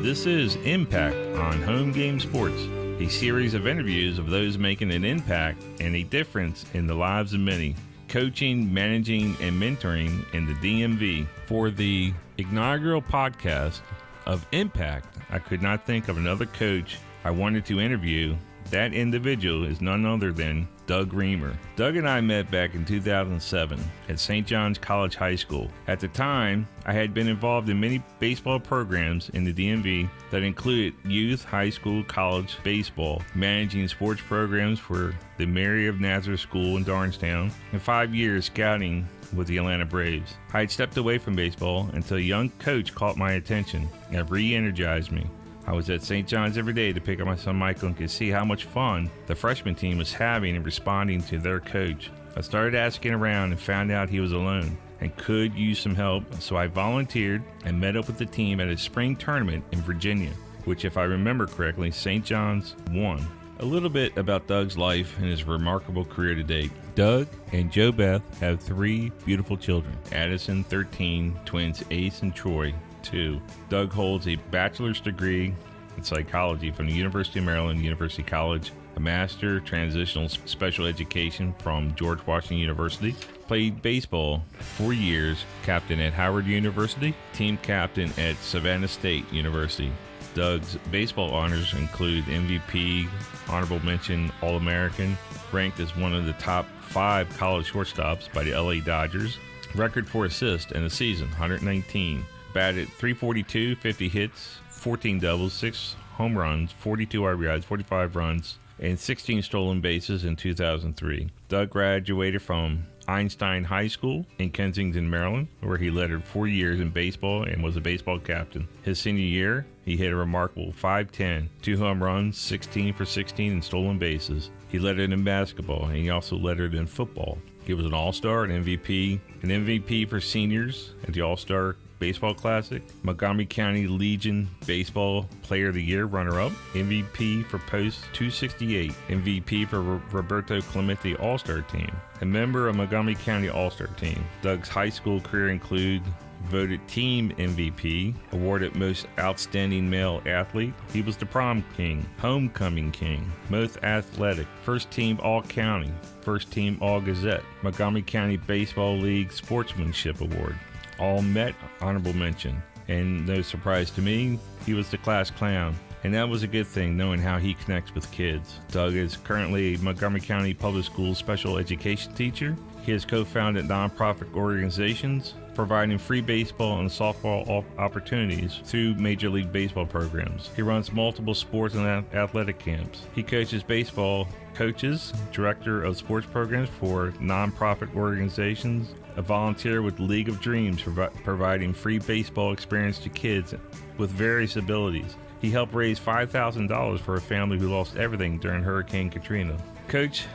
This is Impact on Home Game Sports, a series of interviews of those making an impact and a difference in the lives of many, coaching, managing, and mentoring in the DMV. For the inaugural podcast of Impact, I could not think of another coach I wanted to interview. That individual is none other than Doug Remer. Doug and I met back in 2007 at St. John's College High School. At the time, I had been involved in many baseball programs in the DMV that included youth, high school, college baseball, managing sports programs for the Mary of Nazareth School in Darnestown, and 5 years scouting with the Atlanta Braves. I had stepped away from baseball until a young coach caught my attention and re-energized me. I was at St. John's every day to pick up my son Michael and could see how much fun the freshman team was having and responding to their coach. I started asking around and found out he was alone and could use some help, so I volunteered and met up with the team at a spring tournament in Virginia, which, if I remember correctly, St. John's won. A little bit about Doug's life and his remarkable career to date. Doug and Jo Beth have 3 beautiful children, Addison, 13, twins Ace and Troy, 2. Doug holds a bachelor's degree in psychology from the University of Maryland University College, a master transitional special education from George Washington University, played baseball 4 years, captain at Howard University, team captain at Savannah State University. Doug's baseball honors include MVP, honorable mention, All-American, ranked as one of the top 5 college shortstops by the LA Dodgers, record for assists in a season, 119. Batted .342, 50 hits, 14 doubles, 6 home runs, 42 RBIs, 45 runs, and 16 stolen bases in 2003. Doug graduated from Einstein High School in Kensington, Maryland, where he lettered 4 years in baseball and was a baseball captain. His senior year, he hit a remarkable .510, 2 home runs, 16 for 16 in stolen bases. He lettered in basketball, and he also lettered in football. He was an All-Star, an MVP for seniors at the All-Star Baseball Classic, Montgomery County Legion Baseball Player of the Year runner-up, MVP for Post 268, MVP for Roberto Clemente All-Star Team, a member of Montgomery County All-Star Team. Doug's high school career include voted team MVP, awarded most outstanding male athlete. He was the prom king, homecoming king, most athletic, first team all-county, first team all-gazette, Montgomery County Baseball League Sportsmanship Award. All Met honorable mention, and no surprise to me, he was the class clown, and that was a good thing knowing how he connects with kids. Doug is currently a Montgomery County Public Schools special education teacher. He has co-founded nonprofit organizations providing free baseball and softball opportunities through Major League Baseball programs. He runs multiple sports and athletic camps. He coaches baseball coaches, director of sports programs for nonprofit organizations, a volunteer with League of Dreams, providing free baseball experience to kids with various abilities. He helped raise $5,000 for a family who lost everything during Hurricane Katrina. Coach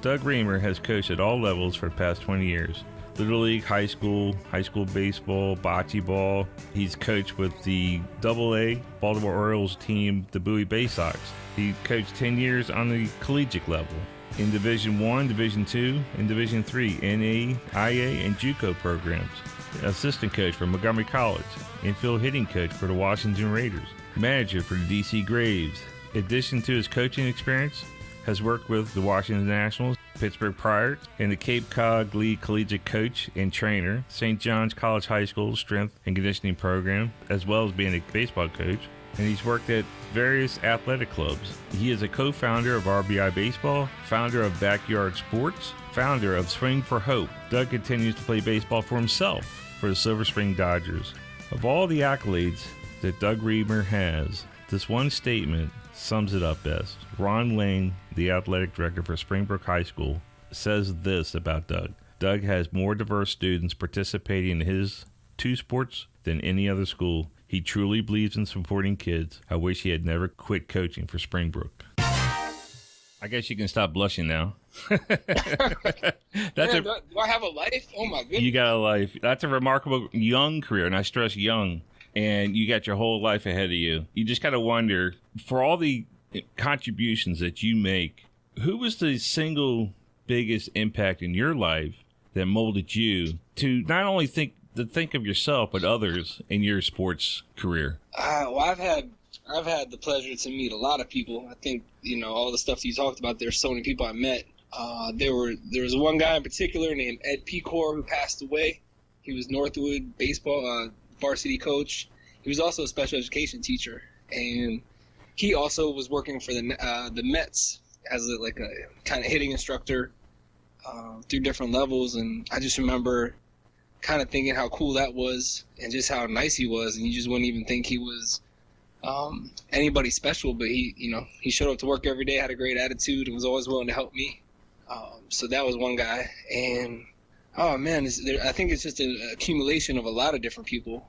Doug Remer has coached at all levels for the past 20 years. Little League, high school baseball, bocce ball. He's coached with the AA Baltimore Orioles team, the Bowie Bay Sox. He coached 10 years on the collegiate level in Division I, Division II, and Division III, NA, IA, and JUCO programs. Assistant coach for Montgomery College, infield hitting coach for the Washington Raiders, manager for the DC Braves. In addition to his coaching experience, has worked with the Washington Nationals, Pittsburgh Pirates, and the Cape Cod League collegiate coach and trainer, St. John's College High School strength and conditioning program, as well as being a baseball coach. And he's worked at various athletic clubs. He is a co-founder of RBI Baseball, founder of Backyard Sports, founder of Swing for Hope. Doug continues to play baseball for himself for the Silver Spring Dodgers. Of all the accolades that Doug Remer has, this one statement sums it up best. Ron Lane, the athletic director for Springbrook High School, says this about Doug. Doug has more diverse students participating in his 2 sports than any other school. He truly believes in supporting kids. I wish he had never quit coaching for Springbrook. I guess you can stop blushing now. Do I have a life? Oh, my goodness. You got a life. That's a remarkable young career, and I stress young. And you got your whole life ahead of you. You just got to wonder, for all the contributions that you make, who was the single biggest impact in your life that molded you to not only think to think of yourself, but others in your sports career? Well, I've had the pleasure to meet a lot of people. I think, all the stuff you talked about, there's so many people I met. There was one guy in particular named Ed Pecor who passed away. He was Northwood baseball varsity coach. He was also a special education teacher, and he also was working for the Mets as a kind of hitting instructor through different levels. And I just remember kind of thinking how cool that was and just how nice he was, and you just wouldn't even think he was anybody special. But he showed up to work every day, had a great attitude, and was always willing to help me. So that was one guy. And oh man, I think it's just an accumulation of a lot of different people,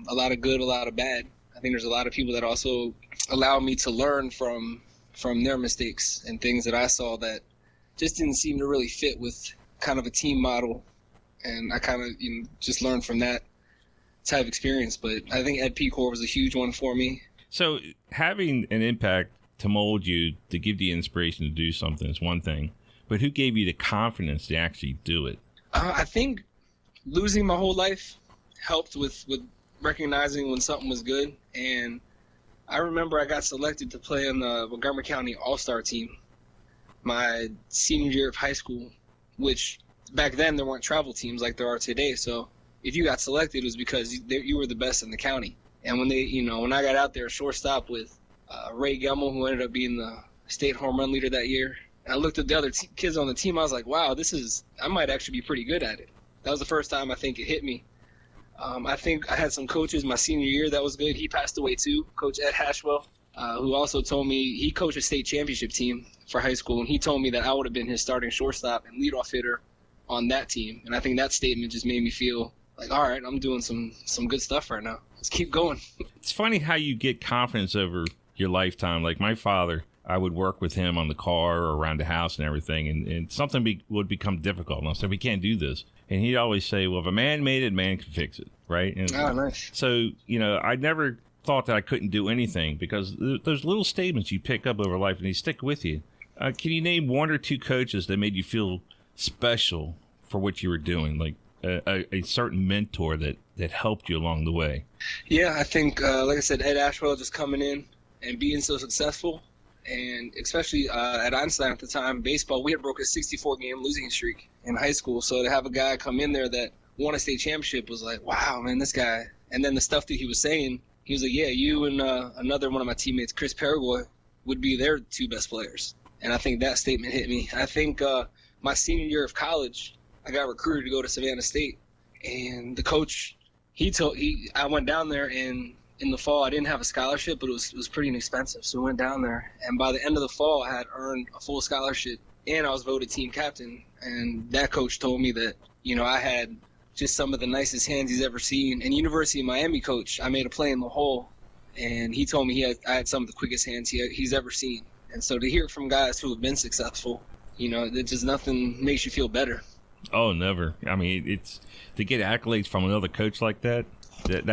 a lot of good, a lot of bad. I think there's a lot of people that also allow me to learn from their mistakes and things that I saw that just didn't seem to really fit with kind of a team model. And I kind of just learned from that type of experience. But I think Ed Pecor was a huge one for me. So having an impact to mold you, to give you inspiration to do something is one thing. But who gave you the confidence to actually do it? I think losing my whole life helped with recognizing when something was good. And I remember I got selected to play on the Montgomery County All-Star team my senior year of high school, which back then there weren't travel teams like there are today. So if you got selected, it was because you were the best in the county. And when when I got out there, shortstop with Ray Gemmel, who ended up being the state home run leader that year, I looked at the other kids on the team. I was like, wow, I might actually be pretty good at it. That was the first time I think it hit me. I think I had some coaches my senior year that was good. He passed away too, Coach Ed Hashwell, who also told me he coached a state championship team for high school, and he told me that I would have been his starting shortstop and leadoff hitter on that team. And I think that statement just made me feel like, all right, I'm doing some good stuff right now. Let's keep going. It's funny how you get confidence over your lifetime. Like my father, I would work with him on the car or around the house and everything, and something would become difficult. And I said, we can't do this. And he'd always say, well, if a man made it, a man can fix it, right? And nice. So, I never thought that I couldn't do anything because those little statements you pick up over life and they stick with you. Can you name one or two coaches that made you feel special for what you were doing, like a certain mentor that helped you along the way? Yeah, I think, like I said, Ed Ashwell just coming in and being so successful. And especially at Einstein at the time, baseball, we had broke a 64-game losing streak in high school. So to have a guy come in there that won a state championship was like, wow, man, this guy. And then the stuff that he was saying, he was like, yeah, you and another one of my teammates, Chris Paraguay, would be their two best players. And I think that statement hit me. I think my senior year of college, I got recruited to go to Savannah State. And the coach, I went down there, and in the fall, I didn't have a scholarship, but it was pretty inexpensive. So we went down there, and by the end of the fall, I had earned a full scholarship, and I was voted team captain. And that coach told me that, I had just some of the nicest hands he's ever seen. And University of Miami coach, I made a play in the hole, and he told me I had some of the quickest hands he's ever seen. And so to hear it from guys who have been successful, it just nothing makes you feel better. Oh, never. I mean, it's to get accolades from another coach like that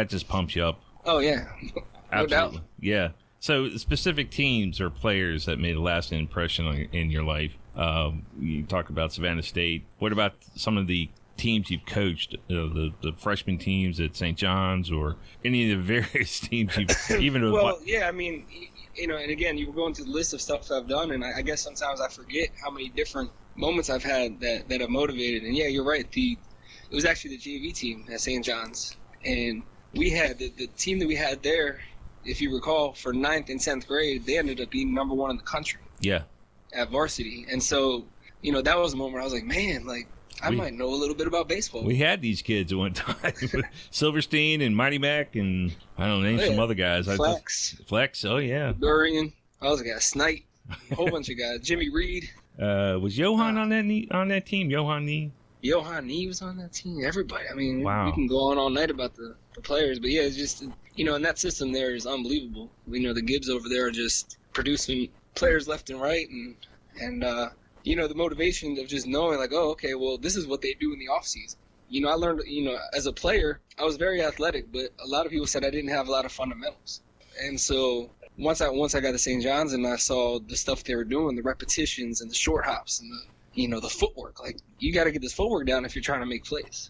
just pumps you up. Oh, yeah. No Absolutely. doubt. Yeah. So specific teams or players that made a lasting impression in your life. You talk about Savannah State. What about some of the teams you've coached, the freshman teams at St. John's or any of the various teams you've even... Well, yeah, I mean, and again, you were going through the list of stuff I've done, and I guess sometimes I forget how many different moments I've had that have motivated. And yeah, you're right. It was actually the JV team at St. John's, and we had the team that we had there, if you recall, for 9th and 10th grade, they ended up being number one in the country. Yeah. At varsity. And so, that was a moment where I was like, man, I might know a little bit about baseball. We had these kids at one time. Silverstein and Mighty Mac and, I don't know, some other guys. Flex, oh yeah. Durian. I was a guy, Snight, a whole bunch of guys. Jimmy Reed. Was Johan on that team? Johan Nee? Johan Nee was on that team. Everybody. I mean, wow. We can go on all night about the players, but yeah, it's just, and that system there is unbelievable. The Gibbs over there are just producing players left and right, and the motivation of just knowing like, oh, okay, well, this is what they do in the off season. I learned, as a player, I was very athletic, but a lot of people said I didn't have a lot of fundamentals. And so once I got to St. John's and I saw the stuff they were doing, the repetitions and the short hops and the footwork, like, you got to get this footwork down if you're trying to make plays.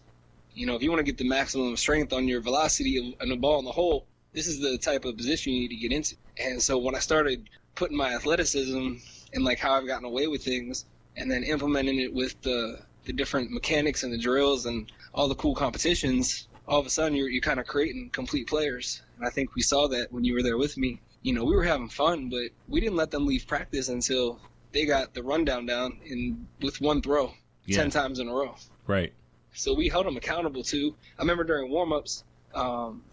You know, if you want to get the maximum strength on your velocity and the ball in the hole, this is the type of position you need to get into. And so when I started putting my athleticism and like how I've gotten away with things, and then implementing it with the different mechanics and the drills and all the cool competitions, all of a sudden you're kind of creating complete players. And I think we saw that when you were there with me. You know, we were having fun, but we didn't let them leave practice until they got the rundown down with one throw 10 times in a row. Right. So we held them accountable too. I remember during warm-ups,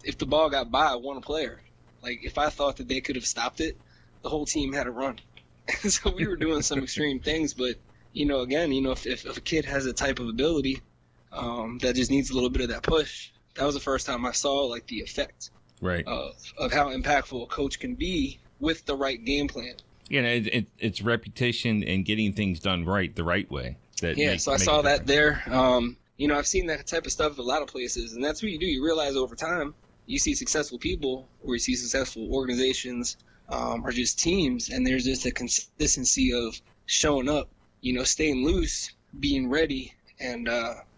if the ball got by one player, like if I thought that they could have stopped it, the whole team had to run. So we were doing some extreme things, but you know, again, you know, if a kid has a type of ability that just needs a little bit of that push, that was the first time I saw like the effect of how impactful a coach can be with the right game plan. You know, it's repetition and getting things done right the right way. So I saw that there. You know, I've seen that type of stuff a lot of places, and that's what you do. You realize over time, you see successful people or you see successful organizations or just teams, and there's just a consistency of showing up, you know, staying loose, being ready, and,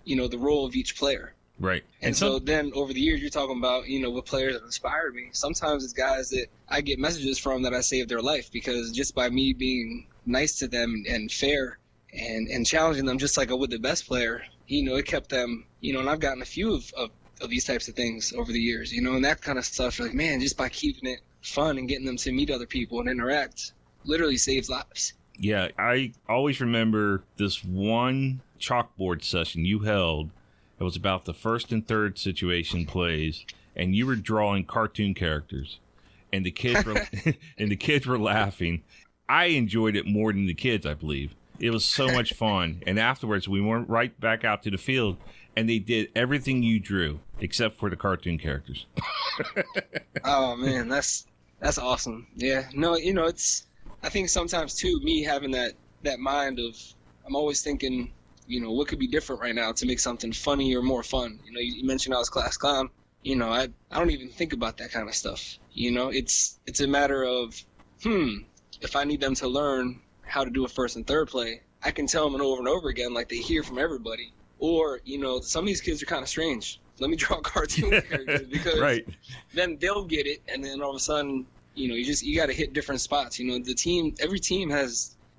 you know, the role of each player. Right. And so then over the years, you're talking about, you know, what players have inspired me. Sometimes it's guys that I get messages from that I saved their life because just by me being nice to them and fair and challenging them just like I would the best player, you know, it kept them, you know, and I've gotten a few of these types of things over the years, you know, and that kind of stuff. Like, man, just by keeping it fun and getting them to meet other people and interact literally saves lives. Yeah, I always remember this one chalkboard session you held. It was about the first and third situation plays, and you were drawing cartoon characters, and the kids were laughing. I enjoyed it more than the kids, I believe. It was so much fun. And afterwards, we went right back out to the field, and they did everything you drew except for the cartoon characters. Oh man, that's awesome. Yeah, no, you know, I think sometimes too, me having that mind of, I'm always thinking, you know, what could be different right now to make something funny or more fun. You know, you mentioned I was class clown. You know, I don't even think about that kind of stuff. You know, it's a matter of, if I need them to learn how to do a first and third play, I can tell them over and over again, like they hear from everybody. Or, you know, some of these kids are kind of strange. Let me draw cartoon characters because then they'll get it, and then all of a sudden, you know, you got to hit different spots. You know,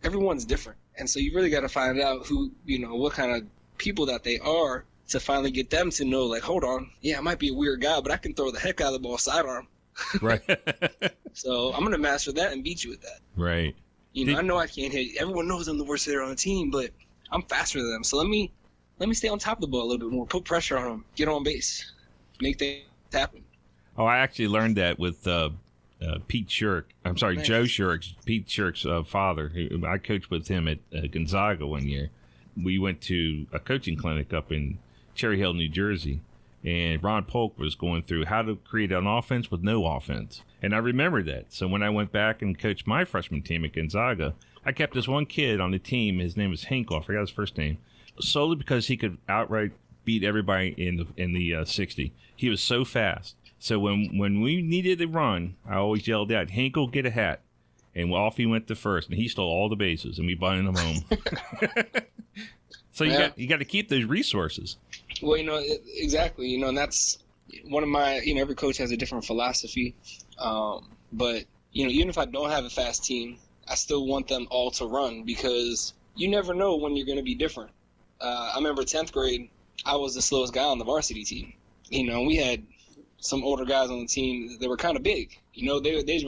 everyone's different, and so you really got to find out who, you know, what kind of people that they are to finally get them to know, like, hold on, yeah, I might be a weird guy, but I can throw the heck out of the ball sidearm. Right. So I'm gonna master that and beat you with that. Right. You know, I know I can't hit. Everyone knows I'm the worst hitter on the team, but I'm faster than them. So let me stay on top of the ball a little bit more, put pressure on them, get on base, make things happen. Oh, I actually learned that with Pete Shirk. I'm sorry, nice. Joe Shirk, Pete Shirk's father. I coached with him at Gonzaga one year. We went to a coaching clinic up in Cherry Hill, New Jersey, and Ron Polk was going through how to create an offense with no offense. And I remembered that. So when I went back and coached my freshman team at Gonzaga, I kept this one kid on the team. His name was Hinkle. I forgot his first name. Solely because he could outright beat everybody in the 60. He was so fast. So when we needed a run, I always yelled out, "Hinkle, get a hat." And off he went to first, and he stole all the bases, and we bunted him home. So you got to keep those resources. Well, you know, exactly. You know, and that's one of my, you know, every coach has a different philosophy. But, you know, even if I don't have a fast team, I still want them all to run because you never know when you're going to be different. I remember 10th grade, I was the slowest guy on the varsity team. You know, we had some older guys on the team that were kind of big. You know, we just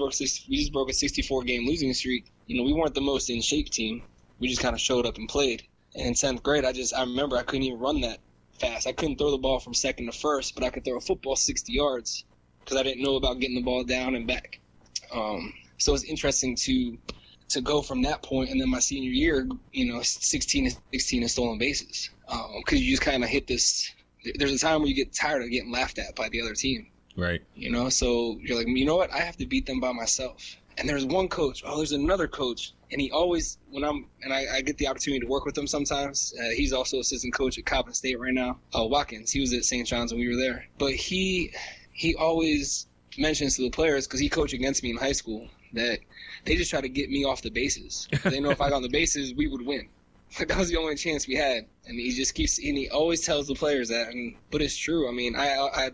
broke a 64-game losing streak. You know, we weren't the most in shape team. We just kind of showed up and played. And in 10th grade, I remember I couldn't even run that fast. I couldn't throw the ball from second to first, but I could throw a football 60 yards because I didn't know about getting the ball down and back. So it's interesting to go from that point, and then my senior year, you know, 16 in stolen bases, because you just kind of hit this. There's a time where you get tired of getting laughed at by the other team, right? You know, so you're like, you know what, I have to beat them by myself. And there's one coach. Oh, there's another coach, and he always I get the opportunity to work with him sometimes. He's also assistant coach at Coppin State right now. Watkins, he was at St. John's when we were there, but he always mentions to the players, because he coached against me in high school, that they just try to get me off the bases. They know if I got on the bases, we would win. Like, that was the only chance we had. And he always tells the players that. But it's true. I mean, I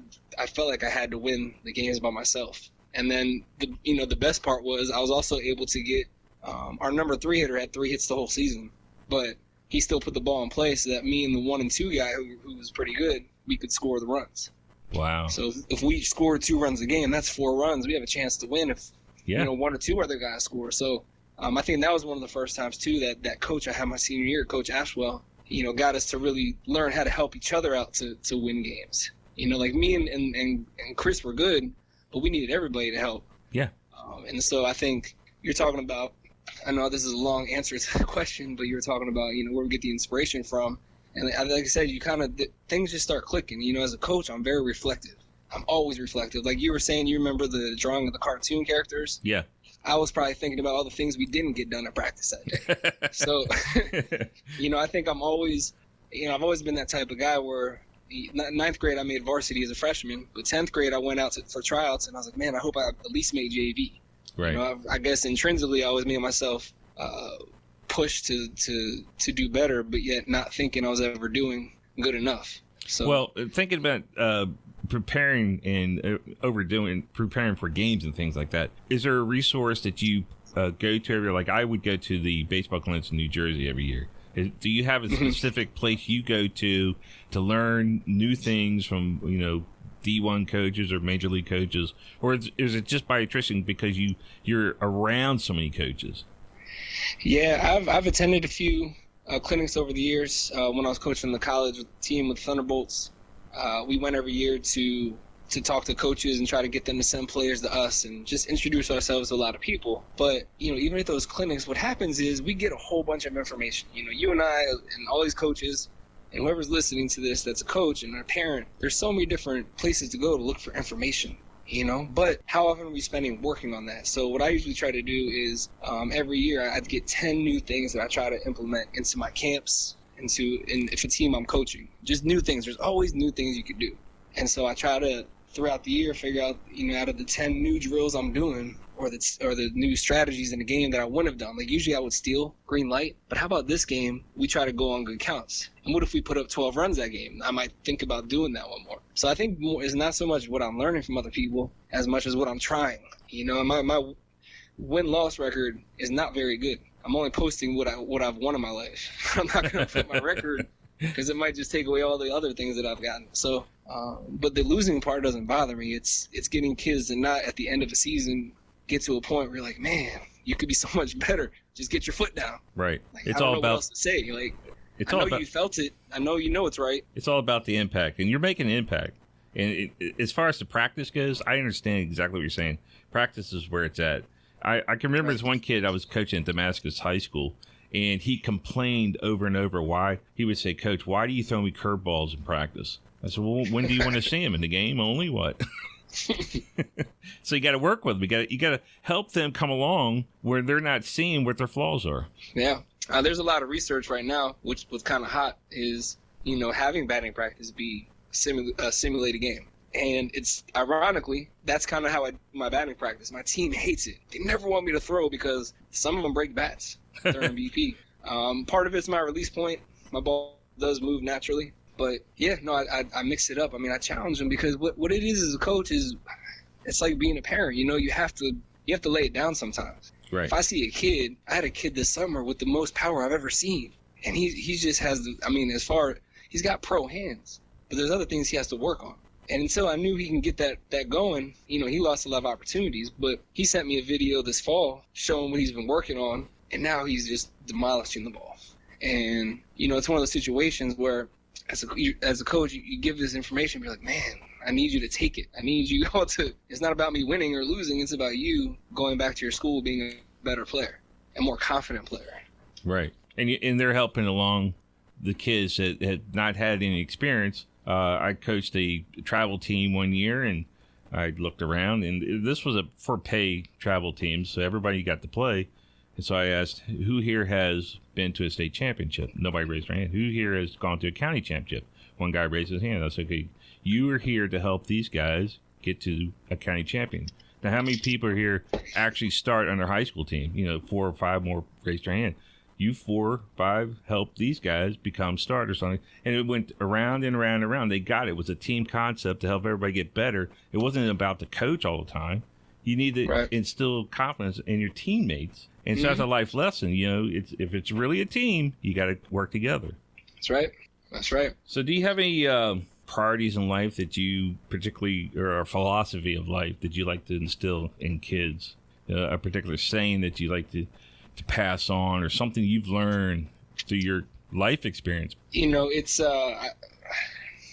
felt like I had to win the games by myself. And then the best part was I was also able to get our number 3 hitter had 3 hits the whole season, but he still put the ball in play so that me and the 1 and 2 guy who was pretty good, we could score the runs. Wow. So if we score 2 runs a game, that's 4 runs. We have a chance to win if 1 or 2 other guys score. So I think that was one of the first times too that coach I had my senior year, Coach Ashwell, got us to really learn how to help each other out to win games. Like me and Chris were good, but we needed everybody to help. Yeah. And so I think you're talking about, I know this is a long answer to the question, but you're talking about, where we get the inspiration from. And like I said, things just start clicking. As a coach, I'm very reflective. I'm always reflective. Like you were saying, you remember the drawing of the cartoon characters? Yeah. I was probably thinking about all the things we didn't get done at practice that day. So, I think I've always been that type of guy where 9th grade I made varsity as a freshman, but 10th grade I went out for tryouts, and I was like, man, I hope I at least made JV. Right. I guess intrinsically I always made myself push to do better, but yet not thinking I was ever doing good enough. So, well, thinking about preparing and preparing for games and things like that, is there a resource that you go to like I would go to the baseball clinics in New Jersey every year? Do you have a specific place you go to learn new things from, D1 coaches or major league coaches, or is it just by attrition because you're around so many coaches? Yeah, I've attended a few clinics over the years. When I was coaching the college team with Thunderbolts, we went every year to talk to coaches and try to get them to send players to us and just introduce ourselves to a lot of people. But, even at those clinics, what happens is we get a whole bunch of information. You and I and all these coaches and whoever's listening to this that's a coach and a parent, there's so many different places to go to look for information. But how often are we spending working on that? So what I usually try to do is every year I'd get 10 new things that I try to implement into my camps, if a team I'm coaching. Just new things. There's always new things you could do. And so I try to, throughout the year, figure out, out of the 10 new drills I'm doing or the new strategies in the game that I wouldn't have done. Like usually I would steal green light, but how about this game? We try to go on good counts. And what if we put up 12 runs that game? I might think about doing that one more. So I think more is not so much what I'm learning from other people as much as what I'm trying. My win-loss record is not very good. I'm only posting what I've won in my life. I'm not going to put my record because it might just take away all the other things that I've gotten. So, but the losing part doesn't bother me. It's getting kids to not at the end of a season get to a point where you're like, man, you could be so much better. Just get your foot down. Right. Like, it's I don't all know about what else to say. Like, I know you felt it. I know you know it's right. It's all about the impact, and you're making an impact. And as far as the practice goes, I understand exactly what you're saying. Practice is where it's at. I can remember this one kid I was coaching at Damascus High School, and he complained over and over why. He would say, Coach, why do you throw me curveballs in practice? I said, well, when do you want to see him? In the game only? What? So you got to work with them. You got to help them come along where they're not seeing what their flaws are. Yeah. There's a lot of research right now, which was kind of hot, is, having batting practice be a simulated game. And it's ironically, that's kind of how I do my batting practice. My team hates it. They never want me to throw because some of them break bats during BP. Part of it's my release point. My ball does move naturally. But yeah, no, I mix it up. I mean, I challenge them because what it is as a coach is, it's like being a parent. You have to lay it down sometimes. Right. If I see a kid, I had a kid this summer with the most power I've ever seen, and he just has he's got pro hands, but there's other things he has to work on. And until I knew he can get that going, he lost a lot of opportunities. But he sent me a video this fall showing what he's been working on, and now he's just demolishing the ball. And it's one of those situations where, as a coach, you give this information, you're like, man, I need you to take it. I need you all to. It's not about me winning or losing. It's about you going back to your school being a better player, a more confident player. Right, and they're helping along the kids that had not had any experience. I coached a travel team one year, and I looked around, and this was for pay travel team, so everybody got to play. And so I asked, who here has been to a state championship? Nobody raised their hand. Who here has gone to a county championship? One guy raised his hand. I said, okay, you are here to help these guys get to a county champion. Now, how many people are here actually start on their high school team? 4 or 5 more raised their hand. you 4, 5 helped these guys become starters on it. And it went around and around and around. They got it. It was a team concept to help everybody get better. It wasn't about the coach all the time. You need to instill confidence in your teammates. And so that's a life lesson. If it's really a team, you got to work together. That's right. That's right. So do you have any priorities in life that you particularly, or a philosophy of life that you like to instill in kids? A particular saying that you like to pass on, or something you've learned through your life experience? It's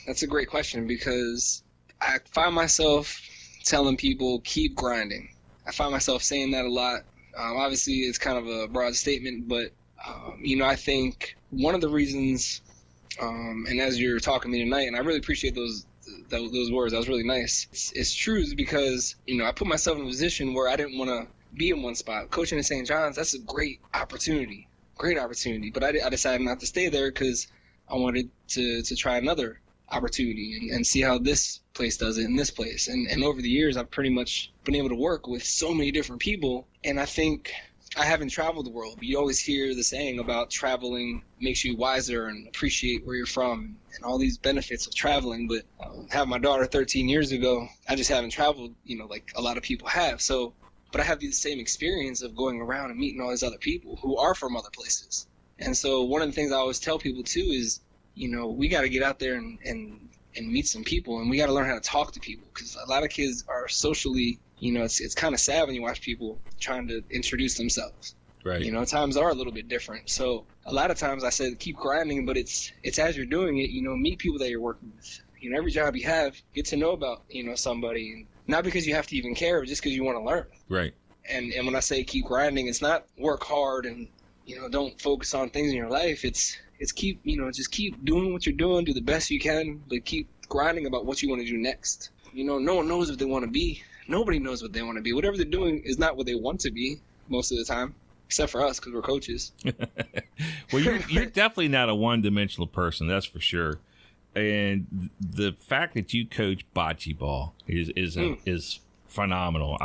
that's a great question, because I find myself telling people, keep grinding. I find myself saying that a lot. Obviously, it's kind of a broad statement, but I think one of the reasons, and as you're talking to me tonight, and I really appreciate those words, that was really nice. It's true, because I put myself in a position where I didn't want to be in one spot. Coaching at St. John's, that's a great opportunity, but I decided not to stay there because I wanted to try another opportunity and see how this place does it in this place. And over the years, I've pretty much been able to work with so many different people, and I think I haven't traveled the world, but you always hear the saying about traveling makes you wiser and appreciate where you're from and all these benefits of traveling. But having my daughter 13 years ago, I just haven't traveled, like a lot of people have. But I have the same experience of going around and meeting all these other people who are from other places. And so one of the things I always tell people too is, we got to get out there and meet some people, and we got to learn how to talk to people, because a lot of kids are socially, it's kind of sad when you watch people trying to introduce themselves. Right. Times are a little bit different. So a lot of times I said keep grinding, but it's as you're doing it, meet people that you're working with. Every job you have, get to know about, somebody, and not because you have to even care, but just because you want to learn. Right. And when I say keep grinding, it's not work hard and, don't focus on things in your life. It's keep, just keep doing what you're doing, do the best you can, but keep grinding about what you want to do next. No one knows what they want to be. Nobody knows what they want to be. Whatever they're doing is not what they want to be most of the time, except for us because we're coaches. Well, you're definitely not a one-dimensional person, that's for sure. And the fact that you coach bocce ball is phenomenal.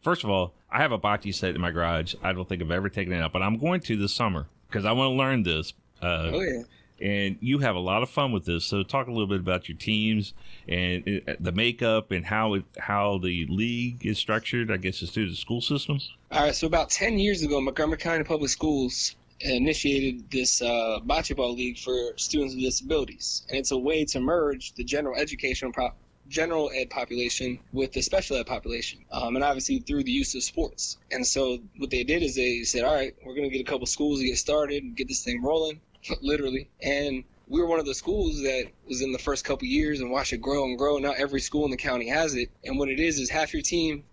First of all, I have a bocce set in my garage. I don't think I've ever taken it out, but I'm going to this summer because I want to learn this. Oh yeah. And you have a lot of fun with this. So talk a little bit about your teams and the makeup and how the league is structured, I guess, is through the school system. All right. So about 10 years ago, Montgomery County Public Schools initiated this bocce ball league for students with disabilities. And it's a way to merge the general ed population with the special ed population, and obviously through the use of sports. And so what they did is they said, all right, we're going to get a couple schools to get started, get this thing rolling, literally. And we were one of the schools that was in the first couple years and watched it grow and grow. Now every school in the county has it. And what it is half your team,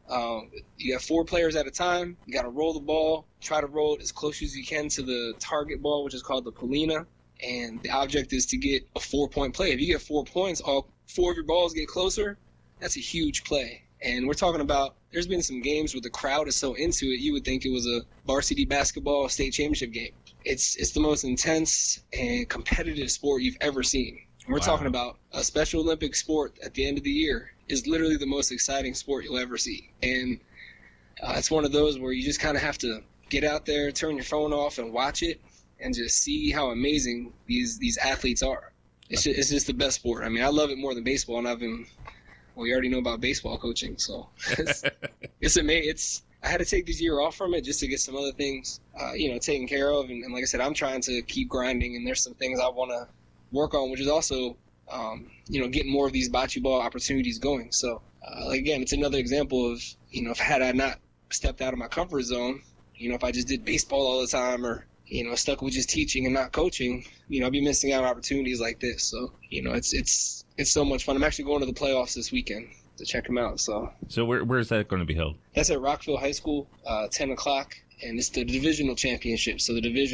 you have 4 players at a time. You got to roll the ball, try to roll it as close as you can to the target ball, which is called the Polina. And the object is to get a 4-point play. If you get 4 points, all 4 of your balls get closer, that's a huge play. And we're talking about, there's been some games where the crowd is so into it, you would think it was a varsity basketball state championship game. It's the most intense and competitive sport you've ever seen. We're talking about a Special Olympic sport at the end of the year is literally the most exciting sport you'll ever see. And it's one of those where you just kind of have to get out there, turn your phone off and watch it and just see how amazing these athletes are. It's just the best sport. I mean, I love it more than baseball, and we already know about baseball coaching, so it's amazing. I had to take this year off from it just to get some other things, taken care of. And like I said, I'm trying to keep grinding, and there's some things I want to work on, which is also, getting more of these bocce ball opportunities going. So, again, it's another example of, had I not stepped out of my comfort zone, if I just did baseball all the time or, stuck with just teaching and not coaching, I'd be missing out on opportunities like this. So, it's so much fun. I'm actually going to the playoffs this weekend to check them out. So where's that going to be held? That's at Rockville High School, 10 o'clock, and it's the divisional championship. So the division